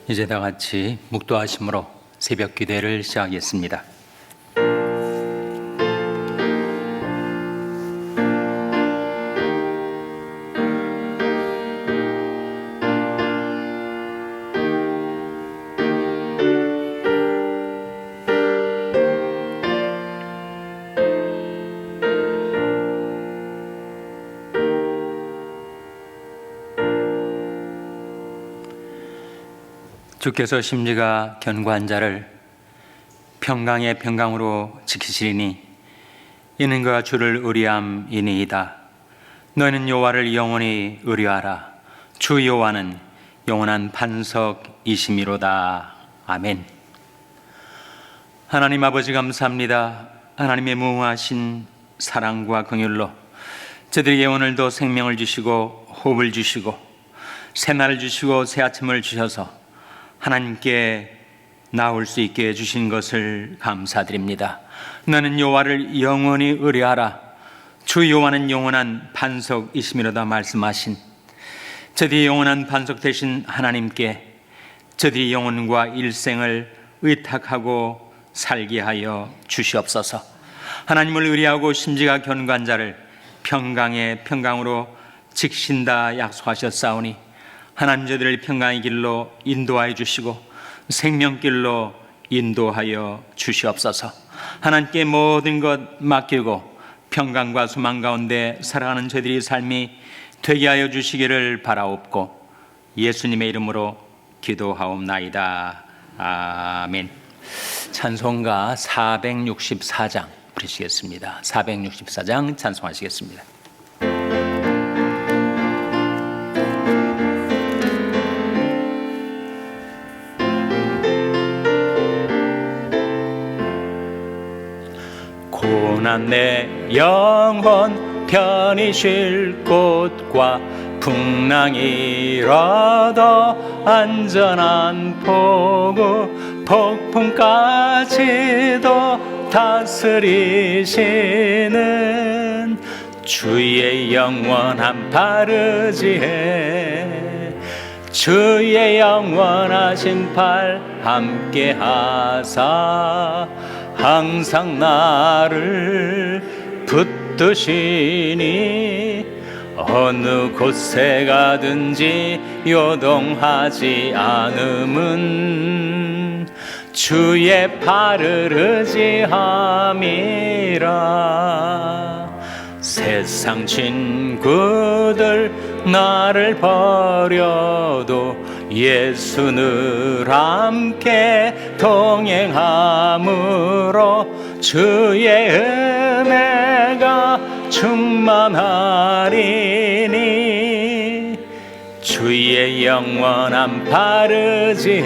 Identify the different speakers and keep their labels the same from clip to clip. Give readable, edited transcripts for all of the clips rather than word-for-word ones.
Speaker 1: 이제 다 같이 묵도하심으로 새벽 기도를 시작하겠습니다. 주께서 심지가 견고한 자를 평강의 평강으로 지키시리니 이는 그가 주를 의리함이니이다. 너희는 여호와를 영원히 의뢰하라. 주 여호와는 영원한 반석이심이로다. 아멘. 하나님 아버지 감사합니다. 하나님의 무궁하신 사랑과 긍휼로 저들에게 오늘도 생명을 주시고 호흡을 주시고 새날을 주시고 새 아침을 주셔서 하나님께 나올 수 있게 해주신 것을 감사드립니다. 너는 여호와를 영원히 의뢰하라. 주 여호와는 영원한 반석이심이로다 말씀하신 저들이 영원한 반석 되신 하나님께 저들이 영혼과 일생을 의탁하고 살게 하여 주시옵소서. 하나님을 의뢰하고 심지가 견고한 자를 평강의 평강으로 지키신다 약속하셨사오니 하나님 저들을 평강의 길로 인도하여 주시고 생명길로 인도하여 주시옵소서. 하나님께 모든 것 맡기고 평강과 소망 가운데 살아가는 저들의 삶이 되게 하여 주시기를 바라옵고 예수님의 이름으로 기도하옵나이다. 아멘. 찬송가 464장 부르시겠습니다. 464장 찬송하시겠습니다. 고난 내 영혼 편히 쉴 곳과 풍랑이라도 안전한 포구 폭풍까지도 다스리시는 주의 영원한 바르지에 주의 영원하신 팔 함께 하사 항상 나를 붙드시니 어느 곳에 가든지 요동하지 않음은 주의 팔을 의지함이라. 세상 친구들 나를 버려도 예수 늘 함께 동행함으로 주의 은혜가 충만하리니 주의 영원한 바르지에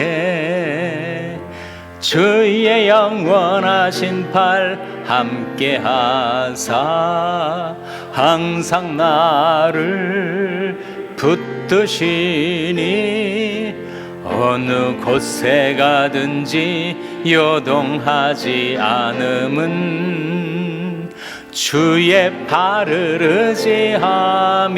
Speaker 1: 주의 영원하신 팔 함께 하사 항상 나를 붙드시니 어느 곳에 가든지 요동하지 않음은 주의 팔을 의지함이라.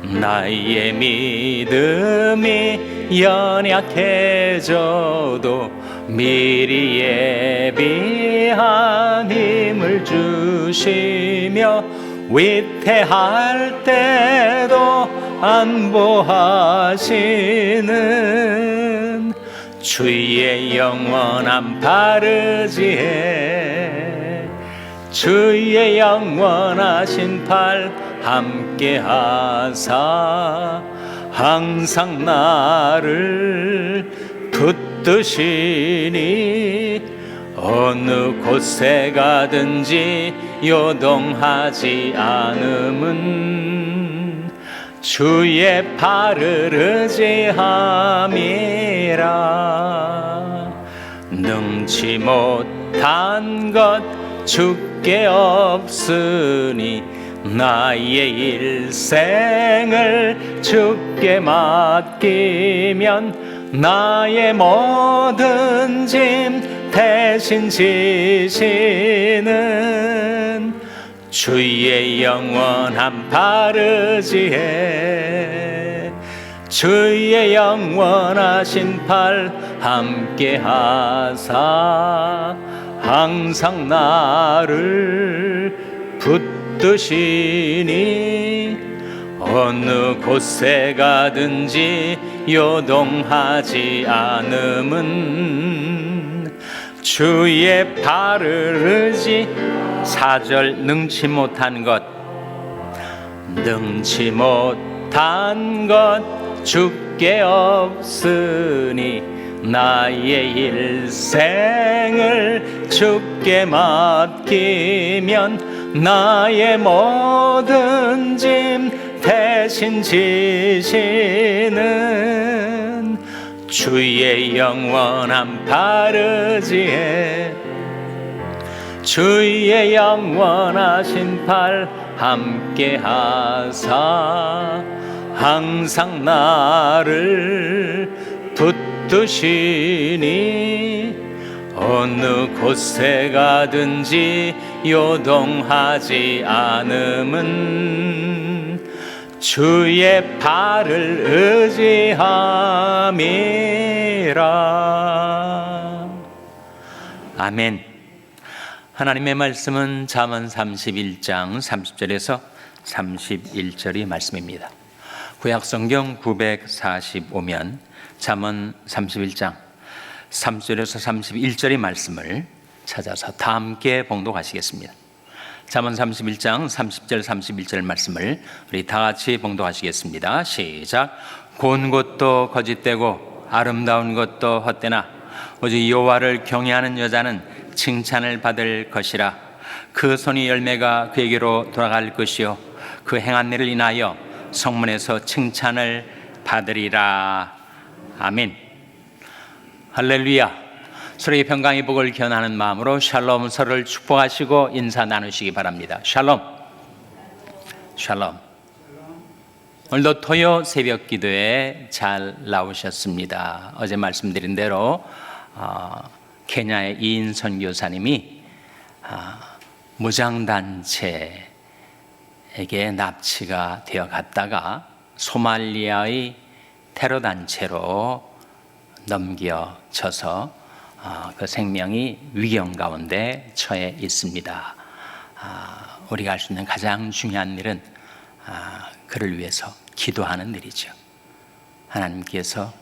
Speaker 1: 나의 믿음이 연약해져도 미리 예비한 힘을 주시며 위태할 때도 안보하시는 주의 영원한 바르지에 주의 영원하신 팔 함께 하사 항상 나를 붙드시니 어느 곳에 가든지 요동하지 않음은 주의 팔을 의지함이라. 능치 못한 것 주께 없으니 나의 일생을 주께 맡기면 나의 모든 짐 대신 지시는 주의 영원한 바르지에 주의 영원하신 팔 함께 하사 항상 나를 붙드시니 어느 곳에 가든지 요동하지 않음은 주의 발을 의지 4절 능치 못한 것 주께 없으니 나의 일생을 주께 맡기면 나의 모든 짐 대신 지시는 주의 영원한 발의지에 주의 영원하신 팔 함께 하사 항상 나를 붙드시니 어느 곳에 가든지 요동하지 않음은 주의 발을 의지함이라. 아멘. 하나님의 말씀은 잠언 31장 30절에서 31절이 말씀입니다. 구약성경 945면 잠언 31장 3절에서 31절의 말씀을 찾아서 다 함께 봉독하시겠습니다. 잠언 31장 30절 31절 말씀을 우리 다 같이 봉독하시겠습니다. 시작. 고운 것도 거짓되고 아름다운 것도 헛되나 오직 여호와를 경외하는 여자는 칭찬을 받을 것이라. 그 손이 열매가 그에게로 돌아갈 것이요 그 행한 일을 인하여 성문에서 칭찬을 받으리라. 아멘. 할렐루야. 서로의 평강의 복을 기원하는 마음으로 샬롬, 서로를 축복하시고 인사 나누시기 바랍니다. 샬롬. 샬롬. 오늘도 토요 새벽 기도에 잘 나오셨습니다. 어제 말씀드린 대로 케냐의 이인 선교사님이 무장단체에게 납치가 되어 갔다가 소말리아의 테러단체로 넘겨져서 그 생명이 위험 가운데 처해 있습니다. 우리가 할 수 있는 가장 중요한 일은 그를 위해서 기도하는 일이죠. 하나님께서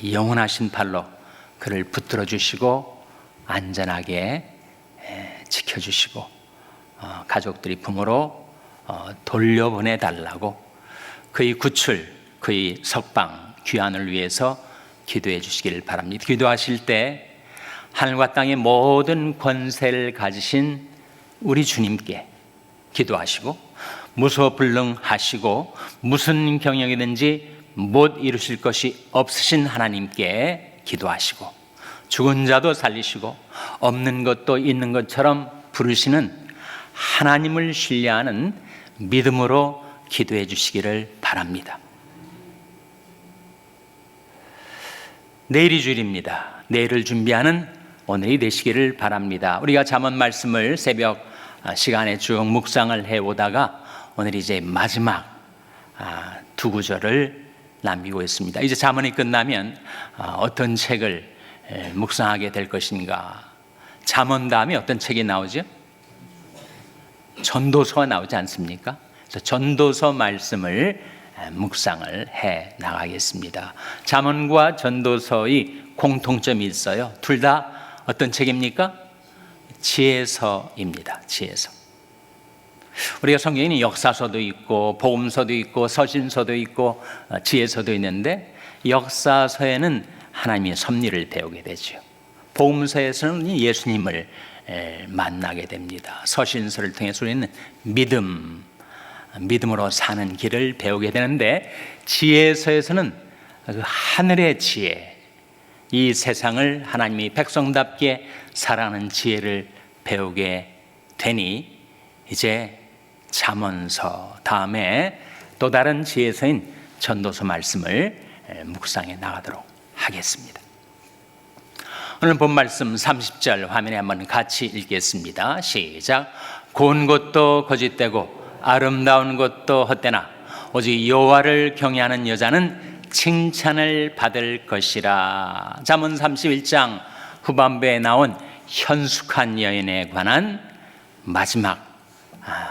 Speaker 1: 영원하신 팔로 그를 붙들어 주시고 안전하게 지켜주시고 가족들이 품으로 돌려보내 달라고 그의 구출, 그의 석방, 귀환을 위해서 기도해 주시기를 바랍니다. 기도하실 때 하늘과 땅의 모든 권세를 가지신 우리 주님께 기도하시고 무소불능하시고 무슨 경영이든지 못 이루실 것이 없으신 하나님께 기도하시고 죽은 자도 살리시고 없는 것도 있는 것처럼 부르시는 하나님을 신뢰하는 믿음으로 기도해 주시기를 바랍니다. 내일이 주일입니다. 내일을 준비하는 오늘이 되시기를 바랍니다. 우리가 잠언 말씀을 새벽 시간에 쭉 묵상을 해오다가 오늘 이제 마지막 두 구절을 남기고 있습니다. 이제 잠언이 끝나면 어떤 책을 묵상하게 될 것인가? 잠언 다음에 어떤 책이 나오죠? 전도서가 나오지 않습니까? 그래서 전도서 말씀을 묵상을 해 나가겠습니다. 잠언과 전도서의 공통점이 있어요. 둘 다 어떤 책입니까? 지혜서입니다. 지혜서. 우리가 성경에는 역사서도 있고 복음서도 있고 서신서도 있고 지혜서도 있는데 역사서에는 하나님의 섭리를 배우게 되죠. 복음서에서는 예수님을 만나게 됩니다. 서신서를 통해서 우리는 믿음으로 사는 길을 배우게 되는데 지혜서에서는 그 하늘의 지혜, 이 세상을 하나님이 백성답게 살아가는 지혜를 배우게 되니 이제 잠언서 다음에 또 다른 지혜서인 전도서 말씀을 묵상해 나가도록 하겠습니다. 오늘 본 말씀 30절 화면에 한번 같이 읽겠습니다. 시작. 고운 것도 거짓되고 아름다운 것도 헛되나 오직 여호와를 경외하는 여자는 칭찬을 받을 것이라. 잠언 31장 후반부에 나온 현숙한 여인에 관한 마지막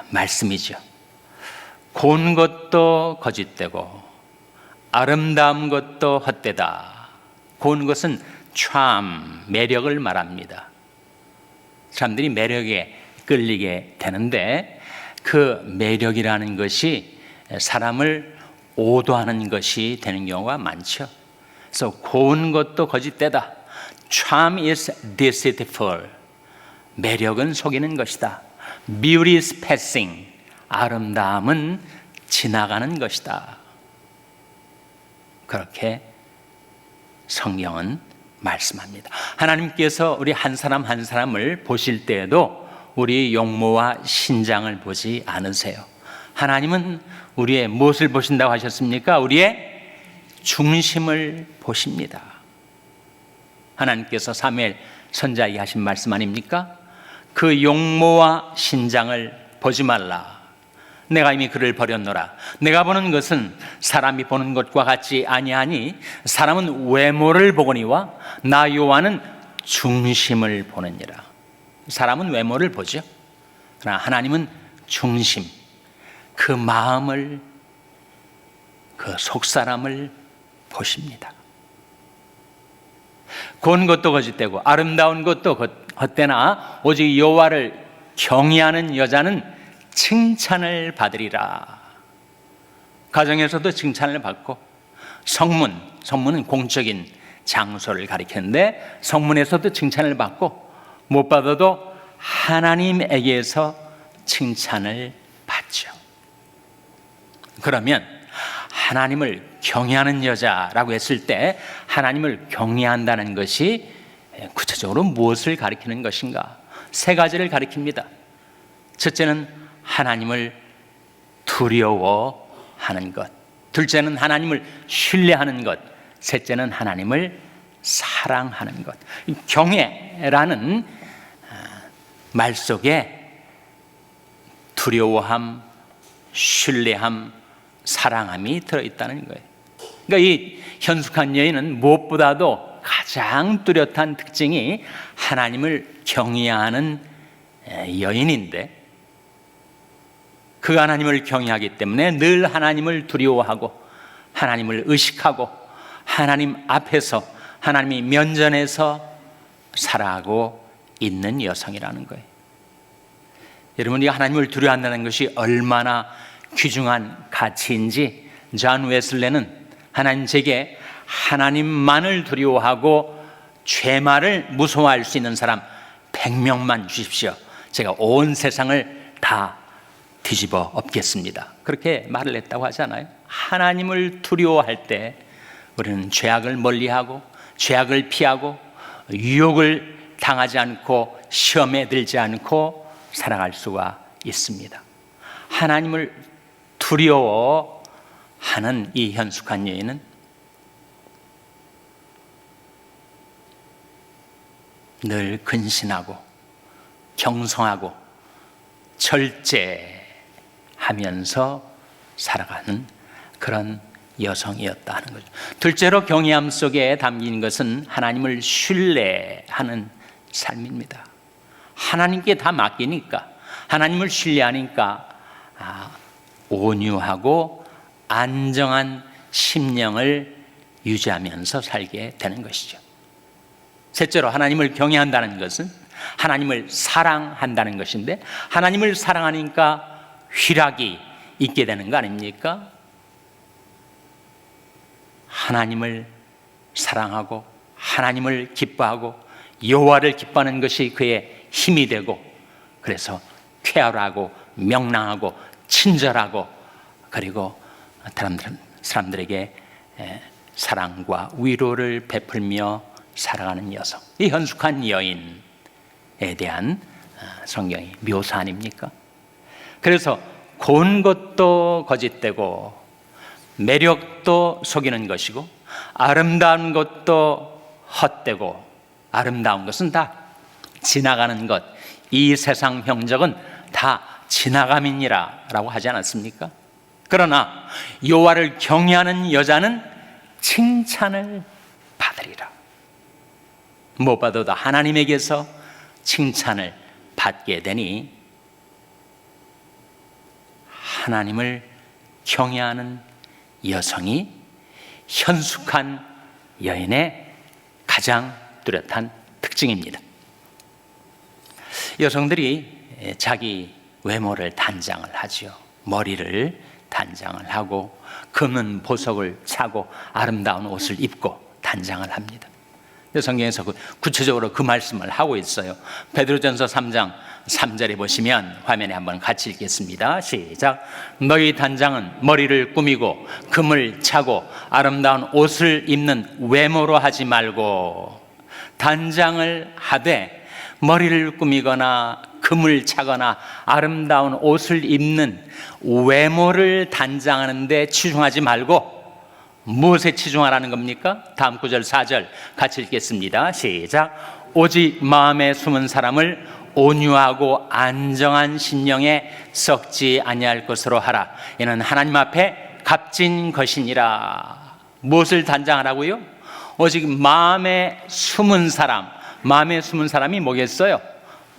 Speaker 1: 말씀이죠. 고운 것도 거짓되고 아름다운 것도 헛되다. 고운 것은 참 매력을 말합니다. 사람들이 매력에 끌리게 되는데 그 매력이라는 것이 사람을 오도하는 것이 되는 경우가 많죠. 그래서 고운 것도 거짓되다. Charm is deceitful. 매력은 속이는 것이다. Beauty is passing. 아름다움은 지나가는 것이다. 그렇게 성경은 말씀합니다. 하나님께서 우리 한 사람 한 사람을 보실 때에도 우리 용모와 신장을 보지 않으세요. 하나님은 우리의 무엇을 보신다고 하셨습니까? 우리의 중심을 보십니다. 하나님께서 사무엘 선지자에게 하신 말씀 아닙니까? 그 용모와 신장을 보지 말라. 내가 이미 그를 버렸노라. 내가 보는 것은 사람이 보는 것과 같지 아니하니 사람은 외모를 보거니와 나 여호와는 중심을 보느니라. 사람은 외모를 보죠. 그러나 하나님은 중심, 그 마음을, 그 속사람을 보십니다. 고운 것도 거짓되고 아름다운 것도 헛되나 오직 여호와를 경외하는 여자는 칭찬을 받으리라. 가정에서도 칭찬을 받고, 성문은 공적인 장소를 가리키는데 성문에서도 칭찬을 받고, 못 받아도 하나님에게서 칭찬을 받죠. 그러면 하나님을 경외하는 여자라고 했을 때 하나님을 경외한다는 것이 구체적으로 무엇을 가리키는 것인가? 세 가지를 가리킵니다. 첫째는 하나님을 두려워하는 것, 둘째는 하나님을 신뢰하는 것, 셋째는 하나님을 사랑하는 것. 경외라는 말 속에 두려워함, 신뢰함, 사랑함이 들어있다는 거예요. 그러니까 이 현숙한 여인은 무엇보다도 가장 뚜렷한 특징이 하나님을 경외하는 여인인데, 그가 하나님을 경외하기 때문에 늘 하나님을 두려워하고 하나님을 의식하고 하나님 앞에서, 하나님이 면전에서 살아가고 있는 여성이라는 거예요. 여러분이 하나님을 두려워한다는 것이 얼마나 귀중한 가치인지 존 웨슬레는 하나님 제게 하나님만을 두려워하고 죄말을 무서워할 수 있는 사람 100명만 주십시오. 제가 온 세상을 다 뒤집어 엎겠습니다. 그렇게 말을 했다고 하잖아요. 하나님을 두려워할 때 우리는 죄악을 멀리하고 죄악을 피하고 유혹을 당하지 않고 시험에 들지 않고 살아갈 수가 있습니다. 하나님을 두려워하는 이 현숙한 여인은 늘 근신하고 경성하고 절제하면서 살아가는 그런 여성이었다 하는 거죠. 둘째로 경외함 속에 담긴 것은 하나님을 신뢰하는 삶입니다. 하나님께 다 맡기니까, 하나님을 신뢰하니까 온유하고 안정한 심령을 유지하면서 살게 되는 것이죠. 셋째로 하나님을 경외한다는 것은 하나님을 사랑한다는 것인데, 하나님을 사랑하니까 희락이 있게 되는 거 아닙니까? 하나님을 사랑하고 하나님을 기뻐하고 여호와를 기뻐하는 것이 그의 힘이 되고, 그래서 쾌활하고 명랑하고 친절하고, 그리고 사람들에게 사랑과 위로를 베풀며 살아가는 여성, 이 현숙한 여인에 대한 성경의 묘사 아닙니까? 그래서 고운 것도 거짓되고 매력도 속이는 것이고 아름다운 것도 헛되고, 아름다운 것은 다 지나가는 것, 이 세상 형적은 다 지나감이니라 라고 하지 않았습니까? 그러나 여호와를 경외하는 여자는 칭찬을 받으리라. 무엇보다도 하나님에게서 칭찬을 받게 되니 하나님을 경외하는 여성이 현숙한 여인의 가장 뚜렷한 특징입니다. 여성들이 자기 외모를 단장을 하지요. 머리를 단장을 하고 금은 보석을 차고 아름다운 옷을 입고 단장을 합니다. 성경에서 구체적으로 그 말씀을 하고 있어요. 베드로전서 3장 3절에 보시면 화면에 한번 같이 읽겠습니다. 시작. 너희 단장은 머리를 꾸미고 금을 차고 아름다운 옷을 입는 외모로 하지 말고, 단장을 하되 머리를 꾸미거나 금을 차거나 아름다운 옷을 입는 외모를 단장하는 데 치중하지 말고 무엇에 치중하라는 겁니까? 다음 구절 4절 같이 읽겠습니다. 시작. 오직 마음에 숨은 사람을 온유하고 안정한 심령에 썩지 아니할 것으로 하라. 이는 하나님 앞에 값진 것이니라. 무엇을 단장하라고요? 오직 마음에 숨은 사람. 마음에 숨은 사람이 뭐겠어요?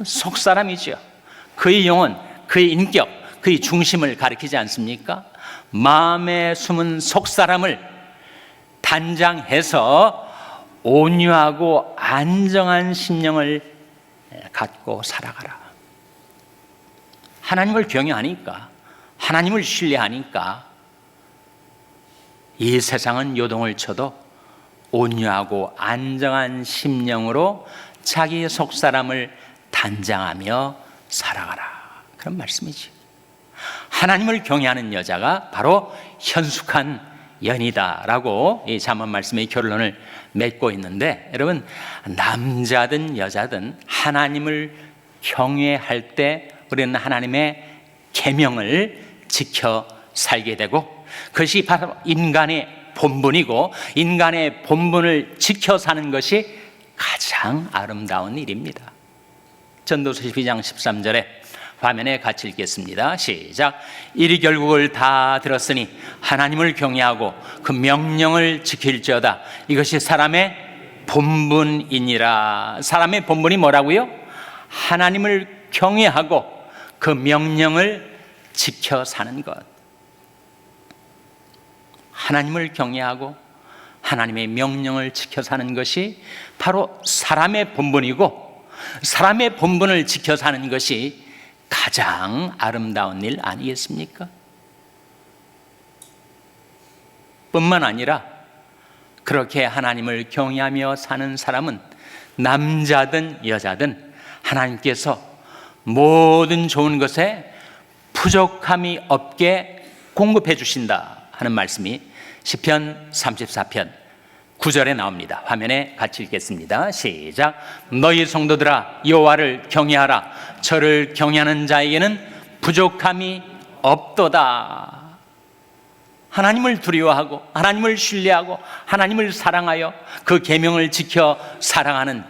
Speaker 1: 속사람이죠. 그의 영혼, 그의 인격, 그의 중심을 가리키지 않습니까? 마음에 숨은 속사람을 단장해서 온유하고 안정한 심령을 갖고 살아가라. 하나님을 경외하니까, 하나님을 신뢰하니까 이 세상은 요동을 쳐도 온유하고 안정한 심령으로 자기의 속사람을 단장하며 살아가라. 그런 말씀이지. 하나님을 경외하는 여자가 바로 현숙한 연이다라고 이 잠언 말씀의 결론을 맺고 있는데, 여러분, 남자든 여자든 하나님을 경외할 때 우리는 하나님의 계명을 지켜 살게 되고, 그것이 바로 인간의 본분이고, 인간의 본분을 지켜 사는 것이 가장 아름다운 일입니다. 전도서 12장 13절에 화면에 같이 읽겠습니다. 시작. 이리 결국을 다 들었으니 하나님을 경외하고 그 명령을 지킬지어다. 이것이 사람의 본분이니라. 사람의 본분이 뭐라고요? 하나님을 경외하고 그 명령을 지켜 사는 것. 하나님을 경외하고 하나님의 명령을 지켜 사는 것이 바로 사람의 본분이고, 사람의 본분을 지켜 사는 것이 가장 아름다운 일 아니겠습니까? 뿐만 아니라 그렇게 하나님을 경외하며 사는 사람은 남자든 여자든 하나님께서 모든 좋은 것에 부족함이 없게 공급해 주신다 하는 말씀이 시편 34편 9절에 나옵니다. 화면에 같이 읽겠습니다. 시작. 너희 성도들아 여호와를 경외하라. 저를 경외하는 자에게는 부족함이 없도다. 하나님을 두려워하고 하나님을 신뢰하고 하나님을 사랑하여 그 계명을 지켜 사랑하는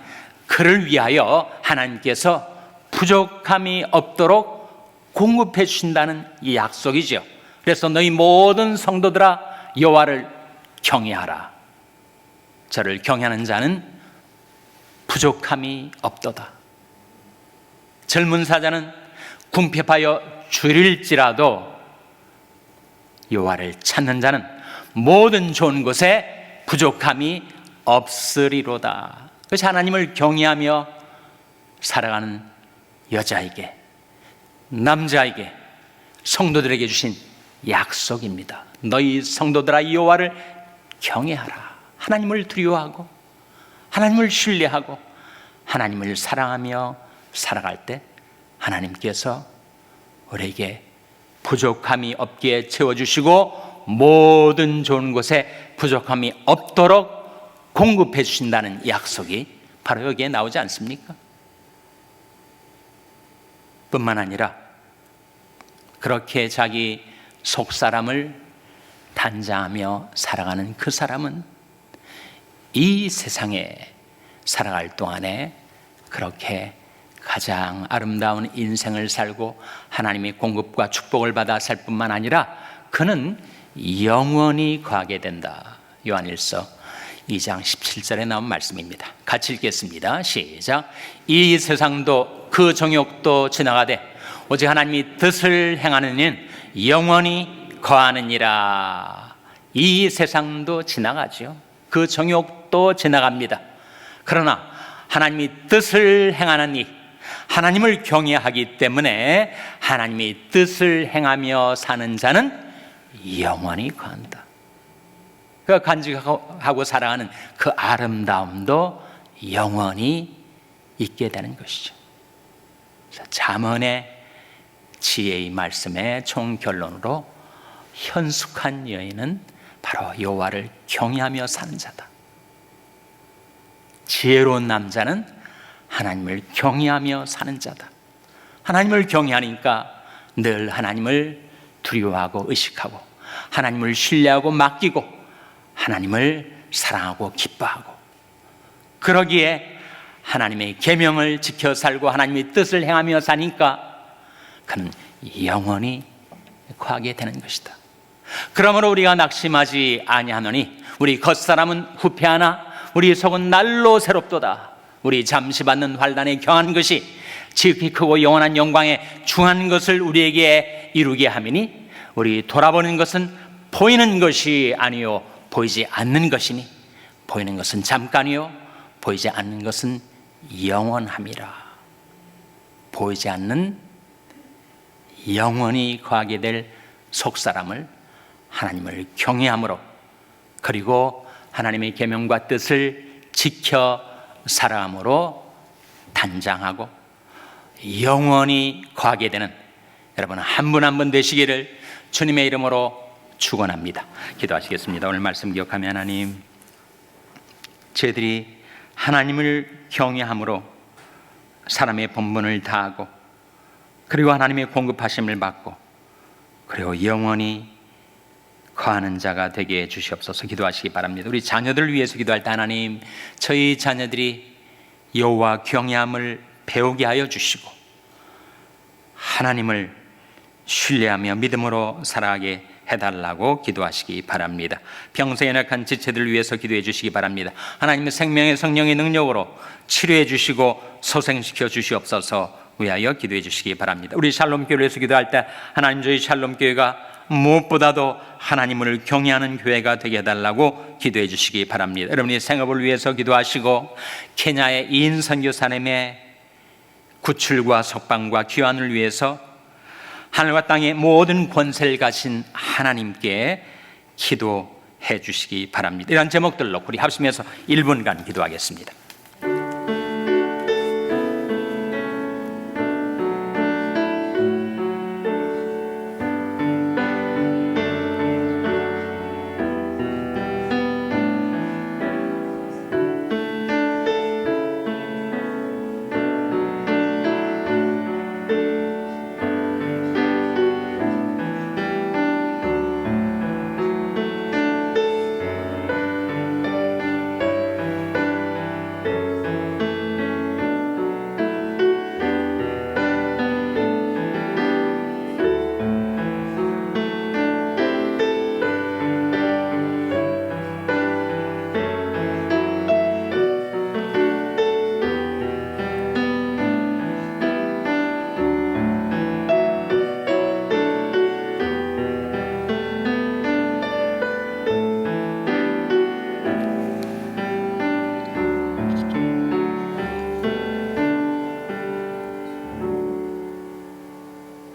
Speaker 1: 그를 위하여 하나님께서 부족함이 없도록 공급해 주신다는 이 약속이죠. 그래서 너희 모든 성도들아 여호와를 경외하라. 저를 경외하는 자는 부족함이 없도다. 젊은 사자는 궁핍하여 줄일지라도 여호와를 찾는 자는 모든 좋은 것에 부족함이 없으리로다. 그것이 하나님을 경외하며 살아가는 여자에게, 남자에게, 성도들에게 주신 약속입니다. 너희 성도들아 여호와를 경외하라. 하나님을 두려워하고 하나님을 신뢰하고 하나님을 사랑하며 살아갈 때 하나님께서 우리에게 부족함이 없게 채워주시고 모든 좋은 것에 부족함이 없도록 공급해 주신다는 약속이 바로 여기에 나오지 않습니까? 뿐만 아니라 그렇게 자기 속사람을 단장하며 살아가는 그 사람은 이 세상에 살아갈 동안에 그렇게 가장 아름다운 인생을 살고 하나님의 공급과 축복을 받아 살 뿐만 아니라 그는 영원히 거하게 된다. 요한일서 2장 17절에 나온 말씀입니다. 같이 읽겠습니다. 시작. 이 세상도 그 정욕도 지나가되 오직 하나님이 뜻을 행하는 이는 영원히 거하느니라. 이 세상도 지나가죠. 그 정욕도 지나갑니다. 그러나 하나님이 뜻을 행하는 이, 하나님을 경외하기 때문에 하나님이 뜻을 행하며 사는 자는 영원히 거한다. 그 간직하고 살아가는 그 아름다움도 영원히 있게 되는 것이죠. 잠언의 지혜의 말씀의 총결론으로 현숙한 여인은 바로 여호와를 경외하며 사는 자다. 지혜로운 남자는 하나님을 경외하며 사는 자다. 하나님을 경외하니까 늘 하나님을 두려워하고 의식하고 하나님을 신뢰하고 맡기고 하나님을 사랑하고 기뻐하고, 그러기에 하나님의 계명을 지켜 살고 하나님의 뜻을 행하며 사니까 그는 영원히 거하게 되는 것이다. 그러므로 우리가 낙심하지 아니하노니 우리 겉사람은 후패하나 우리 속은 날로 새롭도다. 우리 잠시 받는 환난에 경한 것이 지극히 크고 영원한 영광에 중한 것을 우리에게 이루게 하미니 우리 돌아보는 것은 보이는 것이 아니요 보이지 않는 것이니 보이는 것은 잠깐이요 보이지 않는 것은 영원함이라. 보이지 않는 영원히 거하게 될 속사람을 하나님을 경외함으로, 그리고 하나님의 계명과 뜻을 지켜 살아감으로 단장하고 영원히 거하게 되는 여러분 한 분 한 분 되시기를 주님의 이름으로 축원합니다. 기도하시겠습니다. 오늘 말씀 기억하며 하나님, 저희들이 하나님을 경외함으로 사람의 본분을 다하고 그리고 하나님의 공급하심을 받고 그리고 영원히 거하는 자가 되게 해주시옵소서. 기도하시기 바랍니다. 우리 자녀들을 위해서 기도할 때 하나님, 저희 자녀들이 여호와 경외함을 배우게 하여 주시고 하나님을 신뢰하며 믿음으로 살아가게 해달라고 기도하시기 바랍니다. 평생에 연약한 지체들을 위해서 기도해 주시기 바랍니다. 하나님의 생명의 성령의 능력으로 치료해 주시고 소생시켜 주시옵소서 위하여 기도해 주시기 바랍니다. 우리 샬롬교회를 위해서 기도할 때 하나님, 저희 샬롬교회가 무엇보다도 하나님을 경외하는 교회가 되게 해달라고 기도해 주시기 바랍니다. 여러분이 생업을 위해서 기도하시고 케냐의 이인 선교사님의 구출과 석방과 귀환을 위해서 하늘과 땅의 모든 권세를 가신 하나님께 기도해 주시기 바랍니다. 이런 제목들로 우리 합심해서 1분간 기도하겠습니다.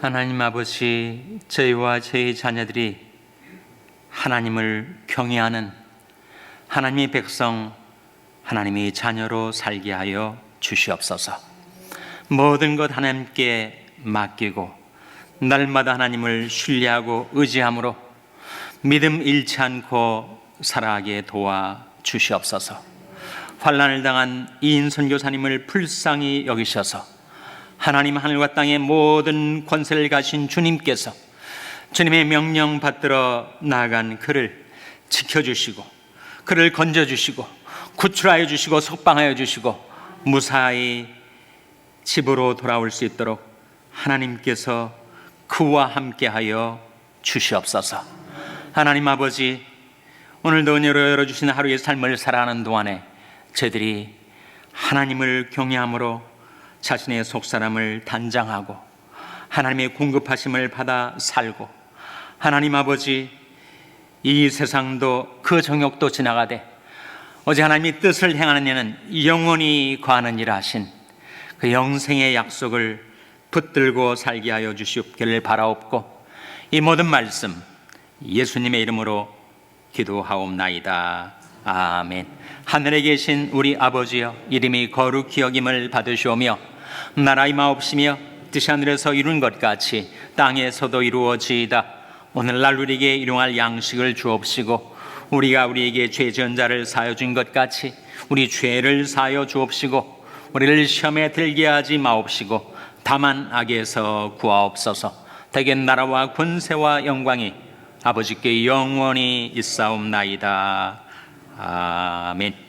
Speaker 1: 하나님 아버지, 저희와 저희 자녀들이 하나님을 경외하는 하나님의 백성, 하나님의 자녀로 살게 하여 주시옵소서. 모든 것 하나님께 맡기고 날마다 하나님을 신뢰하고 의지함으로 믿음 잃지 않고 살아가게 도와 주시옵소서. 환난을 당한 이인 선교사님을 불쌍히 여기셔서 하나님, 하늘과 땅의 모든 권세를 가신 주님께서 주님의 명령 받들어 나아간 그를 지켜주시고 그를 건져주시고 구출하여 주시고 석방하여 주시고 무사히 집으로 돌아올 수 있도록 하나님께서 그와 함께하여 주시옵소서. 하나님 아버지, 오늘도 은혜로 열어주신 하루의 삶을 살아가는 동안에 저희들이 하나님을 경외함으로 자신의 속사람을 단장하고 하나님의 공급하심을 받아 살고, 하나님 아버지, 이 세상도 그 정욕도 지나가되 오직 하나님의 뜻을 행하는 이는 영원히 거하는 일 하신 그 영생의 약속을 붙들고 살게 하여 주시옵기를 바라옵고, 이 모든 말씀 예수님의 이름으로 기도하옵나이다. 아멘. 하늘에 계신 우리 아버지여, 이름이 거룩히 여김을 받으시오며 나라의 마옵시며 뜻이 하늘에서 이룬 것 같이 땅에서도 이루어지이다. 오늘날 우리에게 일용할 양식을 주옵시고, 우리가 우리에게 죄 지은 자를 사하여 준 것 같이 우리 죄를 사하여 주옵시고, 우리를 시험에 들게 하지 마옵시고 다만 악에서 구하옵소서. 대개 나라와 권세와 영광이 아버지께 영원히 있사옵나이다. 아멘.